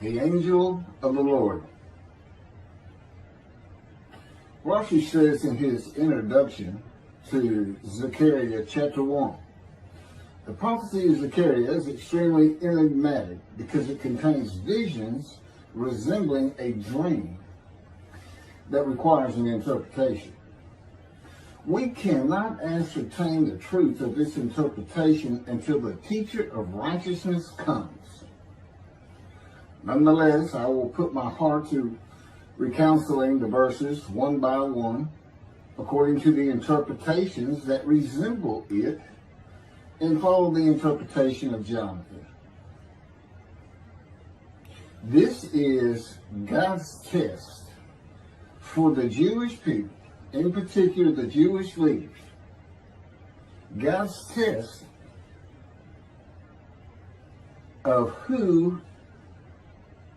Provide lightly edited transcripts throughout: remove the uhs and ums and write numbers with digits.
The angel of the Lord. Rashi says in his introduction to Zechariah chapter 1, the prophecy of Zechariah is extremely enigmatic because it contains visions resembling a dream that requires an interpretation. We cannot ascertain the truth of this interpretation until the teacher of righteousness comes. Nonetheless, I will put my heart to recounseling the verses one by one, according to the interpretations that resemble it, and follow the interpretation of Jonathan. This is God's test for the Jewish people, in particular the Jewish leaders. God's test of who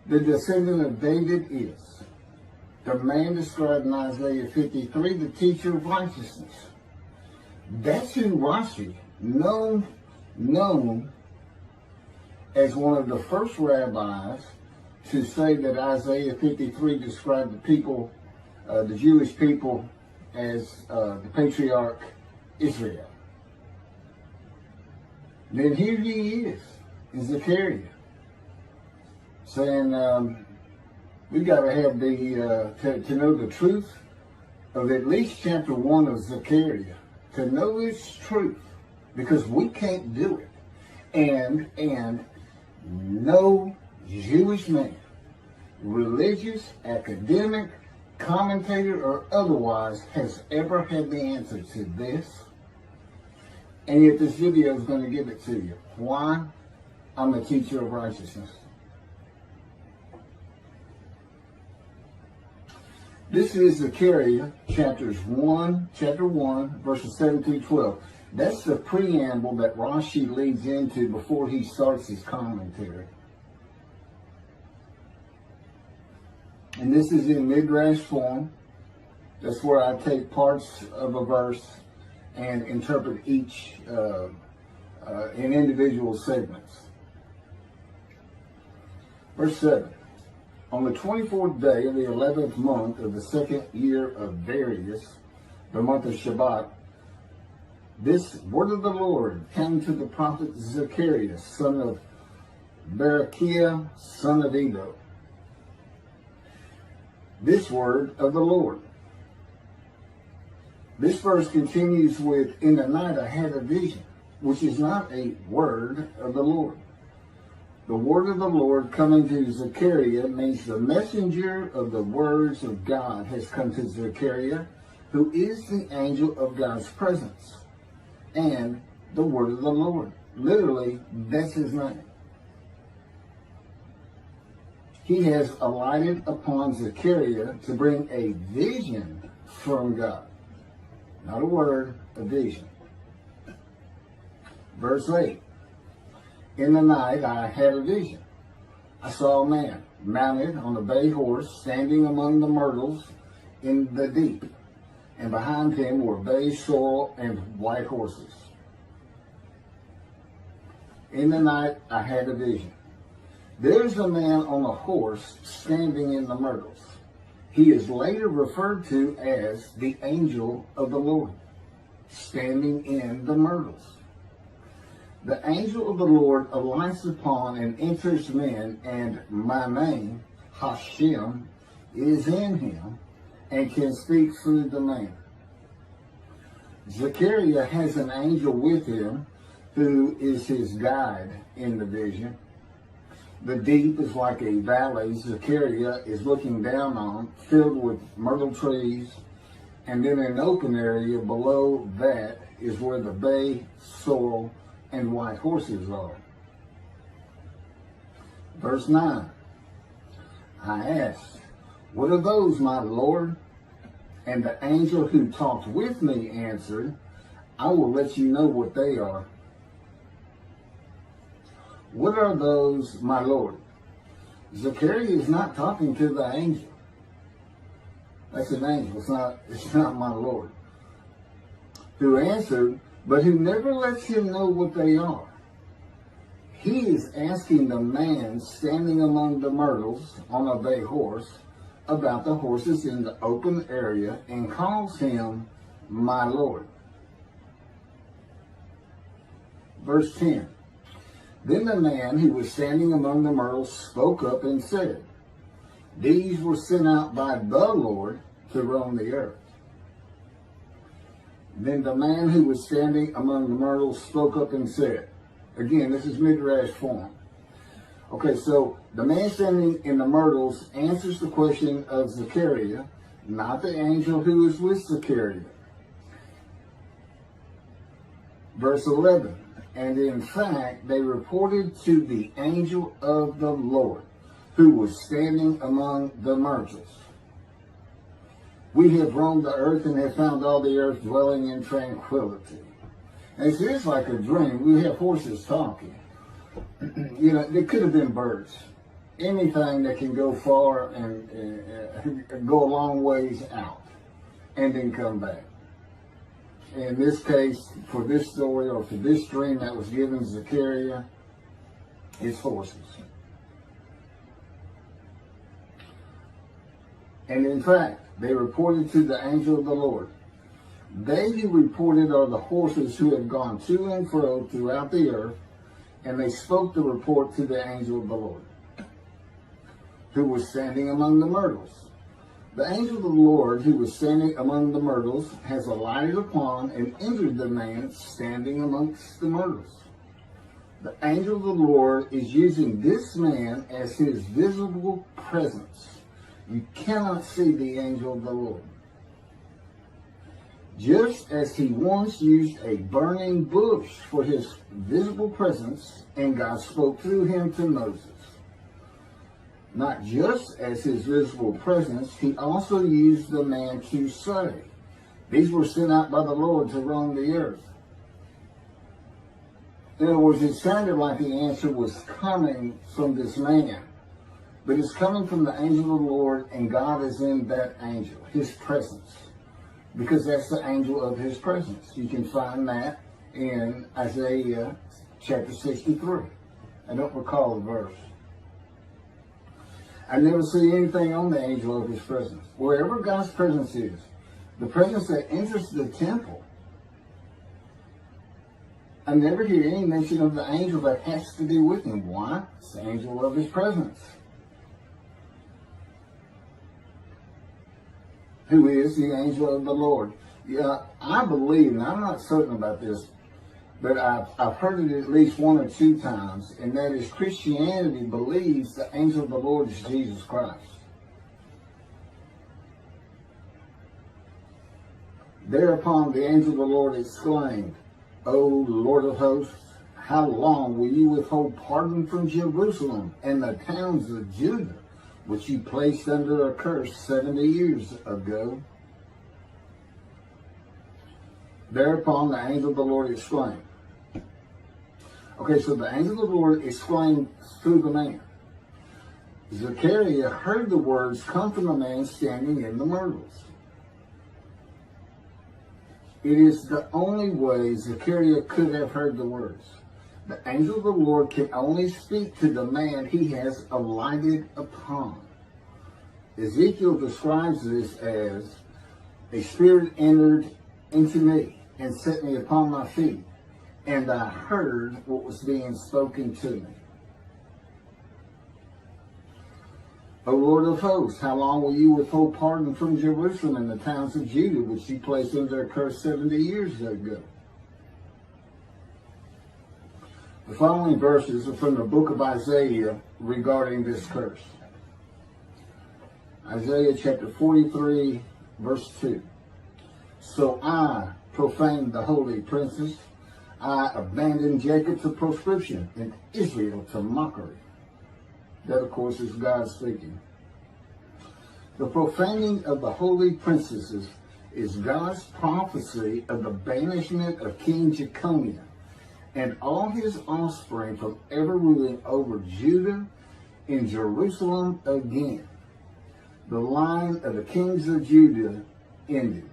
the descendant of David is. The man described in Isaiah 53, the teacher of righteousness. That's who Rashi, known as one of the first rabbis to say that Isaiah 53 described the people, the Jewish people, as the patriarch Israel. Then here he is in Zechariah, saying we got to have to know the truth of at least chapter 1 of Zechariah, to know its truth, because we can't do it. And no Jewish man, religious, academic, commentator, or otherwise, has ever had the answer to this. And yet this video is going to give it to you. Why? I'm a teacher of righteousness. This is Zechariah chapter 1, verses 7 through 12. That's the preamble that Rashi leads into before he starts his commentary. And this is in midrash form. That's where I take parts of a verse and interpret each in individual segments. Verse 7. On the 24th day of the 11th month of the second year of Darius, the month of Shabbat, this word of the Lord came to the prophet Zechariah, son of Berechiah, son of Edo. This word of the Lord. This verse continues with, in the night I had a vision, which is not a word of the Lord. The word of the Lord coming to Zechariah means the messenger of the words of God has come to Zechariah, who is the angel of God's presence, and the word of the Lord. Literally, that's his name. He has alighted upon Zechariah to bring a vision from God. Not a word, a vision. Verse 8. In the night I had a vision. I saw a man mounted on a bay horse standing among the myrtles in the deep, and behind him were bay, sorrel, and white horses. In the night I had a vision. There's a man on a horse standing in the myrtles. He is later referred to as the angel of the Lord, standing in the myrtles. The angel of the Lord alights upon and enters men, and my name, Hashem, is in him and can speak through the man. Zechariah has an angel with him who is his guide in the vision. The deep is like a valley Zechariah is looking down on, filled with myrtle trees, and then an open area below that is where the bay, sorrel, and white horses are. Verse 9. I asked, what are those, my Lord? And the angel who talked with me answered, I will let you know what they are. What are those, my Lord? Zechariah is not talking to the angel. That's an angel. It's not my Lord. Who answered, but who never lets him know what they are. he is asking the man standing among the myrtles on a bay horse about the horses in the open area and calls him my Lord. Verse 10. Then the man who was standing among the myrtles spoke up and said, these were sent out by the Lord to roam the earth. Then the man who was standing among the myrtles spoke up and said, again, this is midrash form. Okay, so the man standing in the myrtles answers the question of Zechariah, not the angel who is with Zechariah. Verse 11. And in fact, they reported to the angel of the Lord, who was standing among the myrtles. We have roamed the earth and have found all the earth dwelling in tranquility. And it's just like a dream. We have horses talking. You know, they could have been birds. Anything that can go far and go a long ways out and then come back. In this case, for this story or for this dream that was given to Zechariah, it's horses. And in fact, they reported to the angel of the Lord. They who reported are the horses who have gone to and fro throughout the earth, and they spoke the report to the angel of the Lord, who was standing among the myrtles. The angel of the Lord, who was standing among the myrtles, has alighted upon and entered the man standing amongst the myrtles. The angel of the Lord is using this man as his visible presence. You cannot see the angel of the Lord. Just as he once used a burning bush for his visible presence, and God spoke through him to Moses. Not just as his visible presence, he also used the man to say, these were sent out by the Lord to roam the earth. In other words, it sounded like the answer was coming from this man, but it's coming from the angel of the Lord, and God is in that angel, his presence, because that's the angel of his presence. You can find that in Isaiah chapter 63. I don't recall the verse. I never see anything on the angel of his presence. Wherever God's presence is, the presence that enters the temple, I never hear any mention of the angel that has to be with him. Why? It's the angel of his presence, who is the angel of the Lord. Yeah, I believe, and I'm not certain about this, but I've heard it at least one or two times, and that is Christianity believes the angel of the Lord is Jesus Christ. Thereupon the angel of the Lord exclaimed, O Lord of hosts, how long will you withhold pardon from Jerusalem and the towns of Judah, which you placed under a curse 70 years ago? Thereupon the angel of the Lord exclaimed. Okay, so the angel of the Lord exclaimed through the man. Zechariah heard the words come from the man standing in the myrtles. It is the only way Zechariah could have heard the words. The angel of the Lord can only speak to the man he has alighted upon. Ezekiel describes this as, a spirit entered into me and set me upon my feet, and I heard what was being spoken to me. O Lord of hosts, how long will you withhold pardon from Jerusalem and the towns of Judah, which you placed under a curse 70 years ago? The following verses are from the book of Isaiah regarding this curse. Isaiah chapter 43, verse 2. So I profaned the holy princes. I abandoned Jacob to proscription and Israel to mockery. That, of course, is God speaking. The profaning of the holy princesses is God's prophecy of the banishment of King Jeconiah and all his offspring from ever ruling over Judah and Jerusalem again. The line of the kings of Judah ended.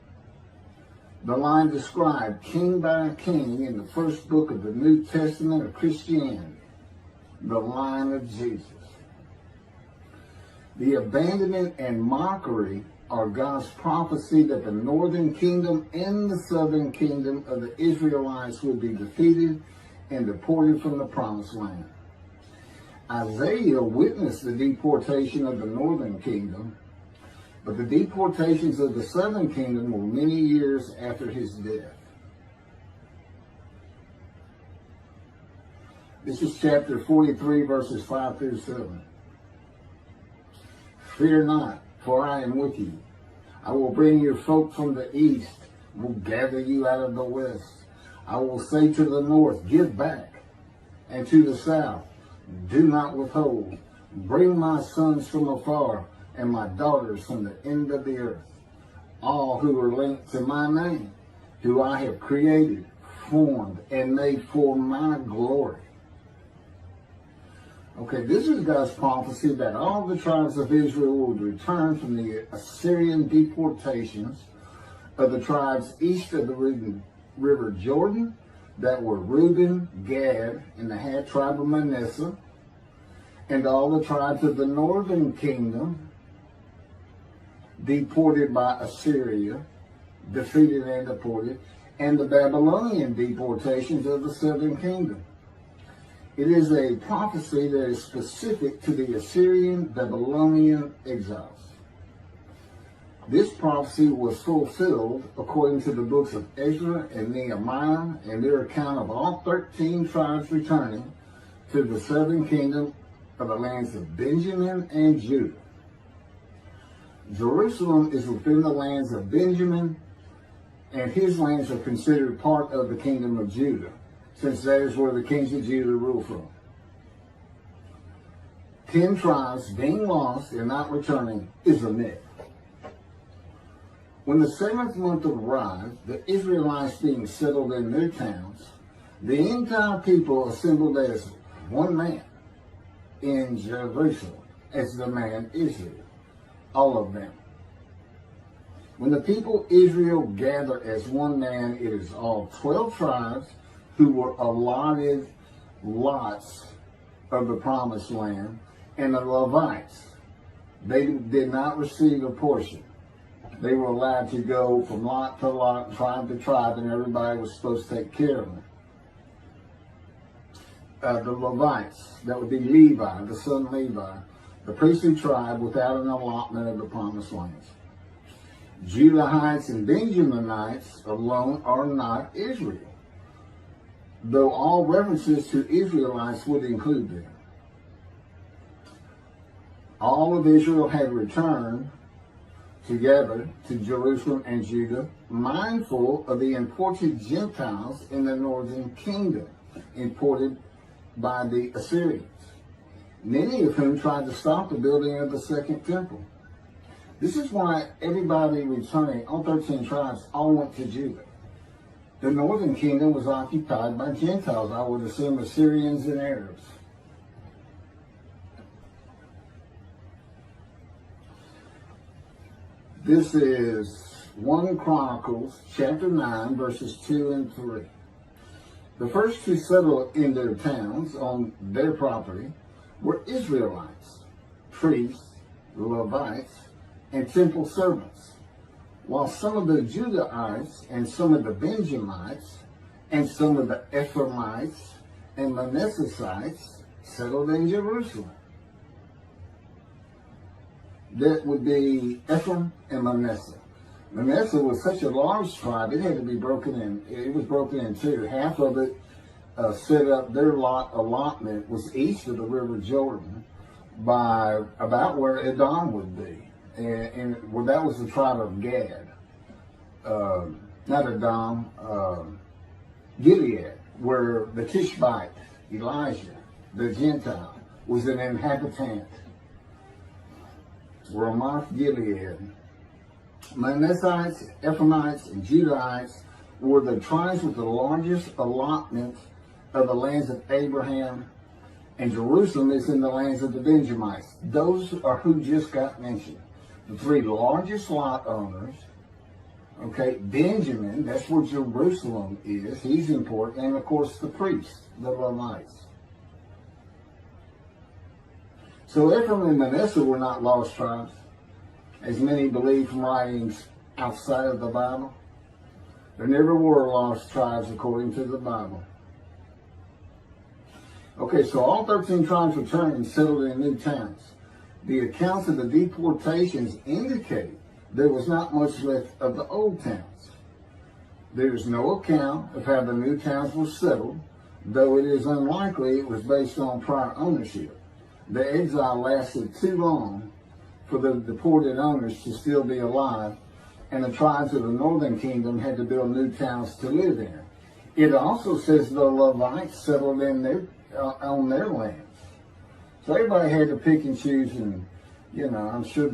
The line described king by king in the first book of the New Testament of Christianity. the line of Jesus. The abandonment and mockery are God's prophecy that the northern kingdom and the southern kingdom of the Israelites would be defeated and deported from the promised land. Isaiah witnessed the deportation of the northern kingdom, but the deportations of the southern kingdom were many years after his death. This is chapter 43, verses 5 through 7. Fear not, for I am with you. I will bring your folk from the east, will gather you out of the west. I will say to the north, give back, and to the south, do not withhold. Bring my sons from afar, and my daughters from the end of the earth. All who are linked to my name, who I have created, formed, and made for my glory. Okay, this is God's prophecy that all the tribes of Israel would return from the Assyrian deportations of the tribes east of the river Jordan that were Reuben, Gad, and the half tribe of Manasseh, and all the tribes of the northern kingdom deported by Assyria, defeated and deported, and the Babylonian deportations of the southern kingdom. It is a prophecy that is specific to the Assyrian Babylonian exiles. This prophecy was fulfilled according to the books of Ezra and Nehemiah and their account of all 13 tribes returning to the southern kingdom of the lands of Benjamin and Judah. Jerusalem is within the lands of Benjamin, and his lands are considered part of the kingdom of Judah, since that is where the kings of Judah rule from. 10 tribes being lost and not returning is a myth. When the 7th month arrived, the Israelites being settled in their towns, the entire people assembled as one man in Jerusalem, as the man Israel, all of them. When the people Israel gather as one man, it is all 12 tribes who were allotted lots of the promised land, and the Levites, they did not receive a portion. They were allowed to go from lot to lot, tribe to tribe, and everybody was supposed to take care of them. The Levites, that would be Levi, the son Levi, the priestly tribe without an allotment of the promised lands. Judahites and Benjaminites alone are not Israel, though all references to Israelites would include them. All of Israel had returned together to Jerusalem and Judah, mindful of the imported Gentiles in the northern kingdom, imported by the Assyrians, many of whom tried to stop the building of the second temple. This is why everybody returning, all 13 tribes, all went to Judah. The northern kingdom was occupied by Gentiles, I would assume Assyrians and Arabs. This is 1 Chronicles chapter 9, verses 2 and 3. The first to settle in their towns on their property were Israelites, priests, Levites, and temple servants, while some of the Judahites and some of the Benjamites and some of the Ephraimites and Manassesites settled in Jerusalem. That would be Ephraim and Manasseh. Manasseh was such a large tribe, it had to be broken in. It was broken in two. Half of it set up, their allotment was east of the river Jordan by about where Edom would be. And well, that was the tribe of Gad. Not Edom, Gilead, where the Tishbite, Elijah, the Gentile, was an inhabitant. Ramoth Gilead. Manassites, Ephraimites, and Judahites were the tribes with the largest allotment of the lands of Abraham, and Jerusalem is in the lands of the Benjamites. Those are who just got mentioned. The 3 largest lot owners. Okay, Benjamin, that's where Jerusalem is. He's important. And of course the priests, the Levites. So Ephraim and Manasseh were not lost tribes, as many believe from writings outside of the Bible. There never were lost tribes according to the Bible. Okay, so all 13 tribes returned and settled in new towns. The accounts of the deportations indicate there was not much left of the old towns. There is no account of how the new towns were settled, though it is unlikely it was based on prior ownership. The exile lasted too long for the deported owners to still be alive, and the tribes of the northern kingdom had to build new towns to live in. It also says the Levites settled in on their lands. So everybody had to pick and choose, and I'm sure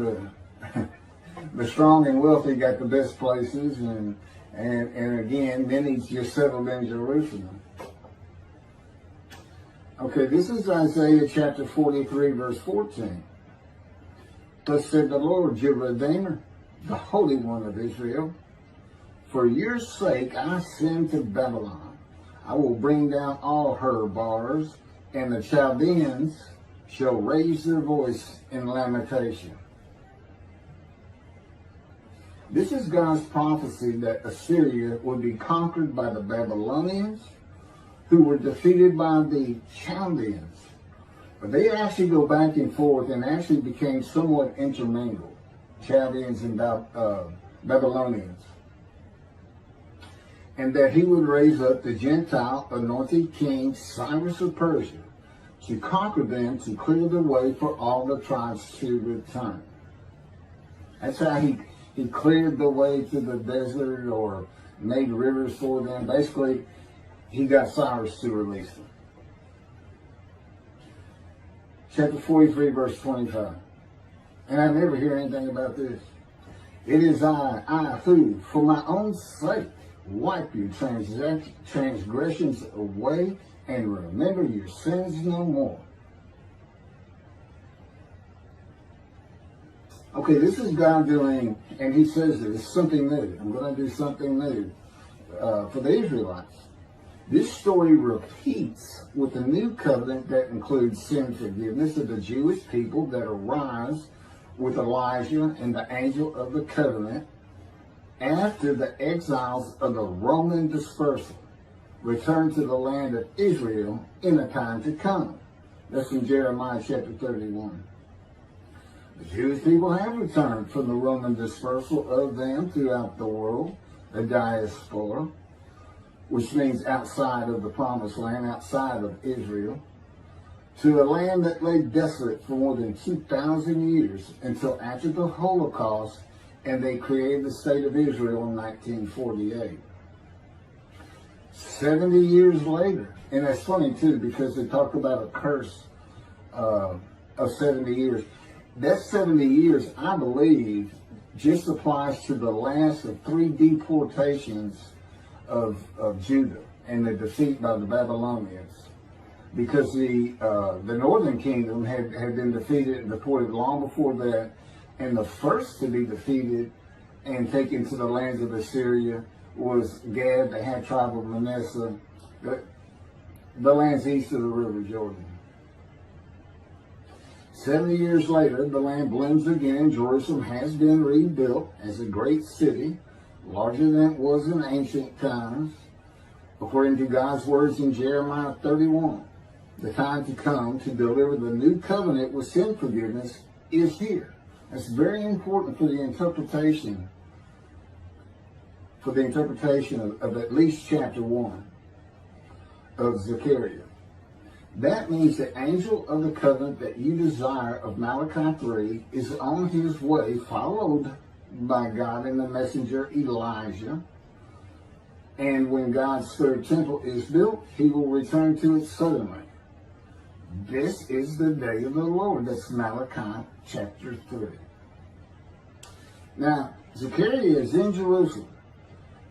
the strong and wealthy got the best places, and again, many just settled in Jerusalem. Okay, this is Isaiah chapter 43, verse 14. Thus said the Lord, your Redeemer, the Holy One of Israel, for your sake I send to Babylon. I will bring down all her bars, and the Chaldeans shall raise their voice in lamentation. This is God's prophecy that Assyria would be conquered by the Babylonians, who were defeated by the Chaldeans. But they actually go back and forth and actually became somewhat intermingled, Chaldeans and Babylonians. And that he would raise up the Gentile anointed king Cyrus of Persia to conquer them, to clear the way for all the tribes to return. That's how he cleared the way to the desert or made rivers for them. Basically, he got Cyrus to release them. Chapter 43, verse 25. And I never hear anything about this. It is I who, for my own sake, wipe your transgressions away and remember your sins no more. Okay, this is God doing, and he says this, something new. I'm going to do something new for the Israelites. This story repeats with the new covenant that includes sin forgiveness of the Jewish people that arise with Elijah and the angel of the covenant after the exiles of the Roman dispersal return to the land of Israel in a time to come. That's in Jeremiah chapter 31. The Jewish people have returned from the Roman dispersal of them throughout the world, the diaspora, which means outside of the promised land, outside of Israel, to a land that lay desolate for more than 2,000 years until after the Holocaust, and they created the state of Israel in 1948. 70 years later, and that's funny too, because they talk about a curse of 70 years. That 70 years, I believe, just applies to the last of 3 deportations of Judah and the defeat by the Babylonians. Because the northern kingdom had been defeated and deported long before that, and the first to be defeated and taken to the lands of Assyria was Gad, the half tribe of Manasseh, the lands east of the river Jordan. 70 years later, the land blooms again. Jerusalem has been rebuilt as a great city, larger than it was in ancient times, according to God's words in Jeremiah 31. The time to come to deliver the new covenant with sin forgiveness is here. That's very important for the interpretation of at least chapter 1 of Zechariah. That means the angel of the covenant that you desire of Malachi 3 is on his way, followed by God and the messenger Elijah. And when God's third temple is built, he will return to it suddenly. This is the day of the Lord. That's Malachi chapter 3. Now, Zechariah is in Jerusalem,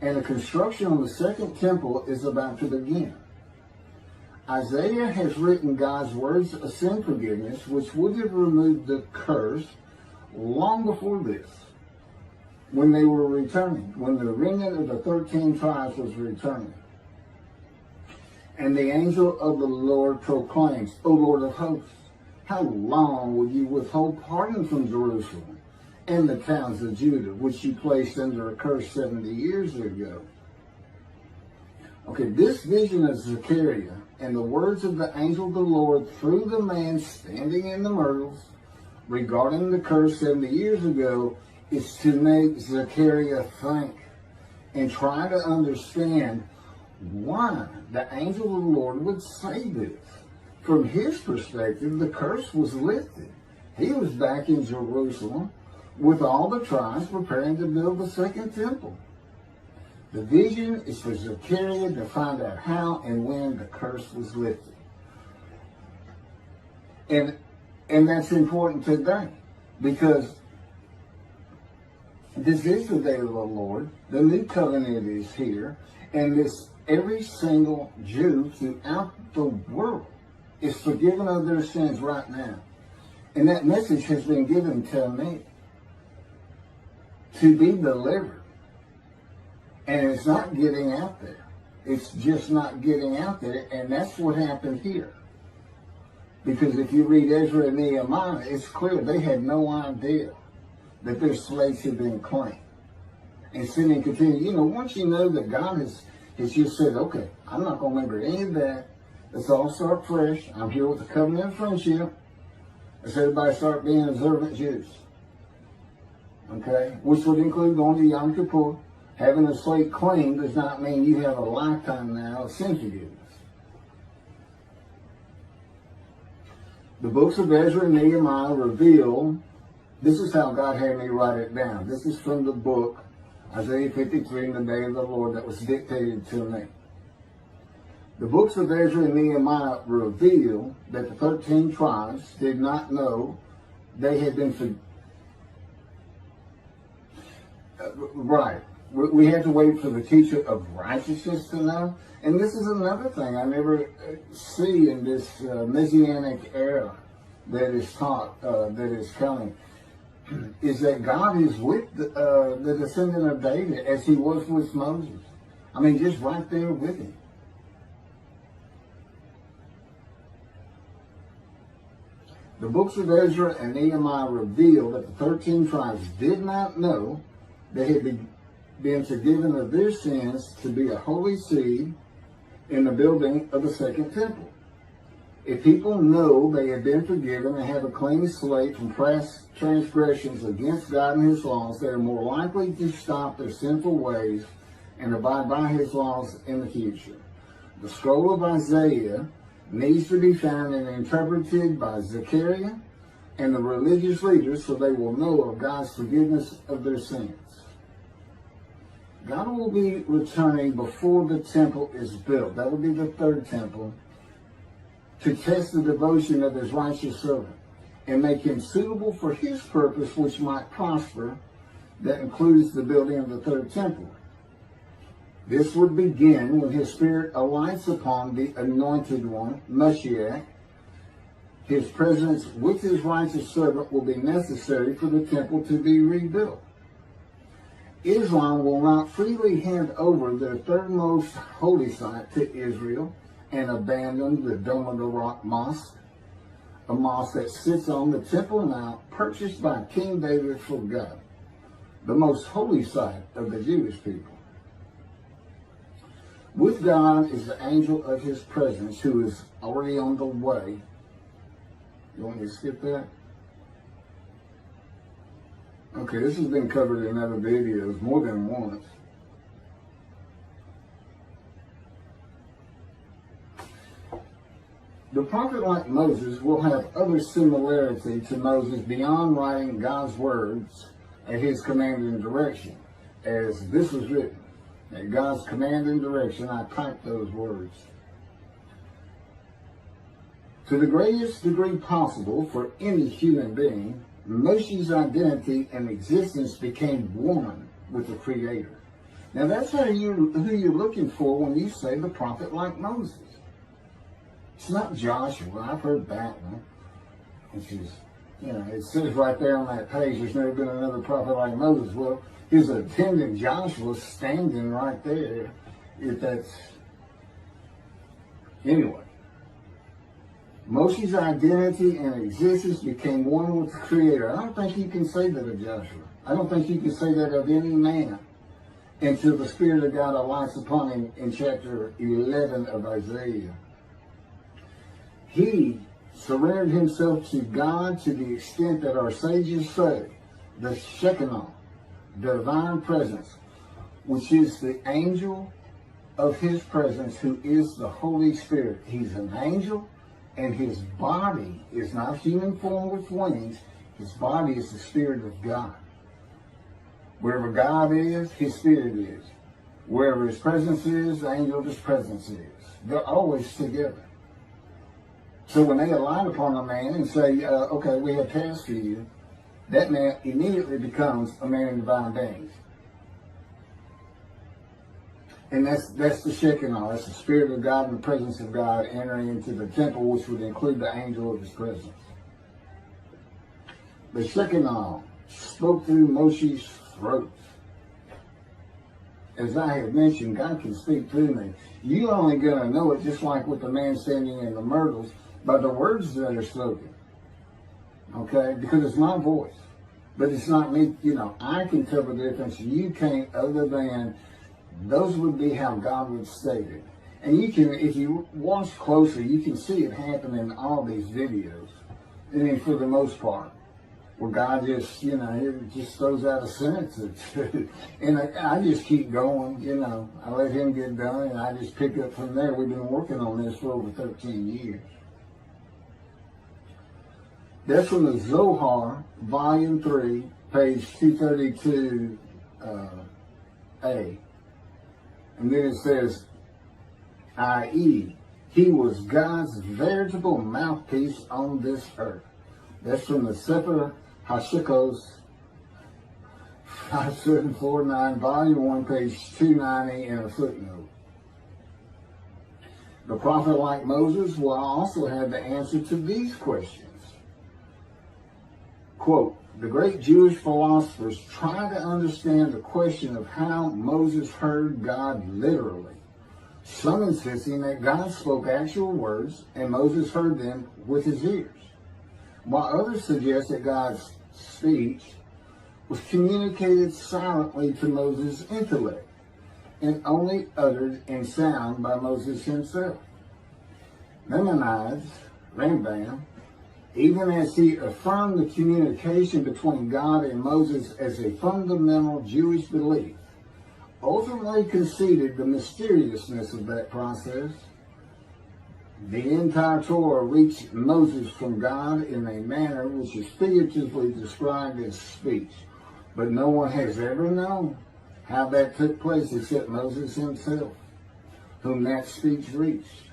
and the construction on the second temple is about to begin. Isaiah has written God's words of sin forgiveness, which would have removed the curse long before this, when they were returning, when the remnant of the 13 tribes was returning. And the angel of the Lord proclaims, O Lord of hosts, how long will you withhold pardon from Jerusalem and the towns of Judah, which you placed under a curse 70 years ago? Okay, this vision of Zechariah and the words of the angel of the Lord through the man standing in the myrtles regarding the curse 70 years ago is to make Zechariah think and try to understand why the angel of the Lord would say this. From his perspective, the curse was lifted. He was back in Jerusalem with all the tribes preparing to build the second temple. The vision is for Zechariah to find out how and when the curse was lifted. And that's important today, because this is the day of the Lord. The new covenant is here, and this every single Jew throughout the world is forgiven of their sins right now. And that message has been given to me to be delivered. And it's not getting out there. It's just not getting out there, and that's what happened here. Because if you read Ezra and Nehemiah, it's clear they had no idea that their slaves had been claimed. And sin and continue. You know, once you know that God has just said, okay, I'm not going to remember any of that. Let's all start fresh. I'm here with a covenant of friendship. Let's everybody start being observant Jews. Okay? Which would include going to Yom Kippur. Having a slate claimed does not mean you have a lifetime now of sin forgiveness. The books of Ezra and Nehemiah reveal, this is how God had me write it down. This is from the book, Isaiah 53, in the day of the Lord, that was dictated to me. The books of Ezra and Nehemiah reveal that the 13 tribes did not know they had been right. We have to wait for the teacher of righteousness to know. And this is another thing I never see in this Messianic era that is taught, that is coming, is that God is with the descendant of David as he was with Moses. I mean, just right there with him. The books of Ezra and Nehemiah reveal that the 13 tribes did not know they had been forgiven of their sins to be a holy seed in the building of the second temple. If people know they have been forgiven and have a clean slate from past transgressions against God and his laws, they are more likely to stop their sinful ways and abide by his laws in the future. The scroll of Isaiah needs to be found and interpreted by Zechariah and the religious leaders so they will know of God's forgiveness of their sins. God will be returning before the temple is built. That will be the third temple, to test the devotion of his righteous servant and make him suitable for his purpose, which might prosper. That includes the building of the third temple. This would begin when his spirit alights upon the anointed one, Moshiach. His presence with his righteous servant will be necessary for the temple to be rebuilt. Islam will not freely hand over their third most holy site to Israel and abandon the Dome of the Rock Mosque, a mosque that sits on the Temple Mount purchased by King David for God, the most holy site of the Jewish people. With God is the angel of his presence who is already on the way. You want me to skip that? Okay, this has been covered in other videos more than once. The prophet like Moses will have other similarity to Moses beyond writing God's words at his command and direction. As this was written, at God's command and direction, I typed those words. To the greatest degree possible for any human being, Moshe's identity and existence became one with the Creator. Now that's who you're looking for when you say the prophet like Moses. It's not Joshua. I've heard that one. Which is, you know, it says right there on that page, there's never been another prophet like Moses. Well, his attendant Joshua standing right there. If that's, anyway. Moshe's identity and existence became one with the Creator. I don't think you can say that of Joshua. I don't think you can say that of any man until the Spirit of God alights upon him in chapter 11 of Isaiah. He surrendered himself to God to the extent that our sages say the Shekinah, the divine presence, which is the angel of his presence, who is the Holy Spirit. He's an angel, and his body is not human form with wings. His body is the Spirit of God. Wherever God is, his Spirit is. Wherever his presence is, the angel of his presence is. They're always together. So when they align upon a man and say, okay, we have tasks for you, that man immediately becomes a man in divine beings. And that's the Shekinah. That's the Spirit of God and the presence of God entering into the temple, which would include the angel of his presence. The Shekinah spoke through Moshe's throat. As I have mentioned, God can speak through me. You're only going to know it, just like with the man standing in the myrtles, by the words that are spoken. Okay? Because it's my voice. But it's not me. You know, I can tell the difference. You can't, other than those would be how God would state it. And you can, if you watch closely, you can see it happen in all these videos. I mean, for the most part. Where God just, you know, it just throws out a sentence. And I just keep going, you know. I let him get done, and I just pick up from there. We've been working on this for over 13 years. That's from the Zohar, Volume 3, page 232A. And then it says, i.e., he was God's veritable mouthpiece on this earth. That's from the Sefer Hashikos, 5749, Volume 1, page 290, and a footnote. The prophet, like Moses, will also have the answer to these questions. Quote, the great Jewish philosophers try to understand the question of how Moses heard God literally. Some insisting that God spoke actual words and Moses heard them with his ears, while others suggest that God's speech was communicated silently to Moses' intellect and only uttered in sound by Moses himself. Maimonides, Rambam, even as he affirmed the communication between God and Moses as a fundamental Jewish belief, ultimately conceded the mysteriousness of that process. The entire Torah reached Moses from God in a manner which is figuratively described as speech, but no one has ever known how that took place except Moses himself, whom that speech reached.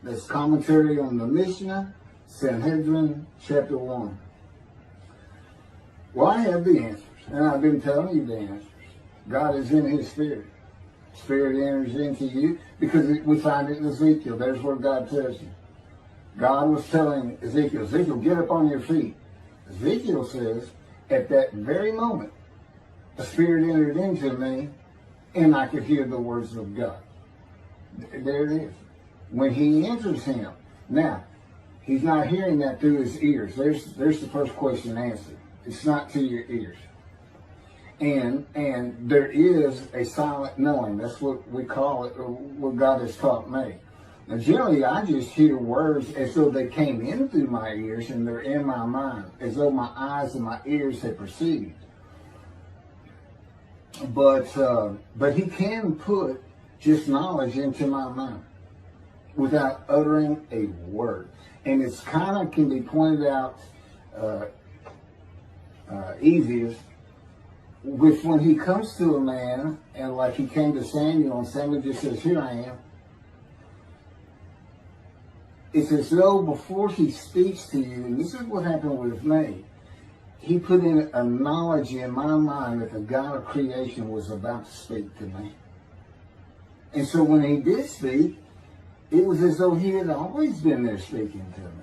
That's commentary on the Mishnah, Sanhedrin, chapter 1. Well, I have the answers, and I've been telling you the answers. God is in his Spirit. Spirit enters into you, because we find it in Ezekiel. There's where God tells you. God was telling Ezekiel, Ezekiel, get up on your feet. Ezekiel says, at that very moment, the Spirit entered into me, and I could hear the words of God. There it is. When he enters him. Now, he's not hearing that through his ears. There's the first question answered. It's not to your ears. And there is a silent knowing. That's what we call it, or what God has taught me. Now, generally, I just hear words as though they came in through my ears and they're in my mind, as though my eyes and my ears had perceived. But he can put just knowledge into my mind without uttering a word. And it's kind of can be pointed out easiest with when he comes to a man, and like he came to Samuel, and Samuel just says, here I am. It's as though before he speaks to you, and this is what happened with me, he put in a knowledge in my mind that the God of creation was about to speak to me. And so when he did speak, it was as though he had always been there speaking to me.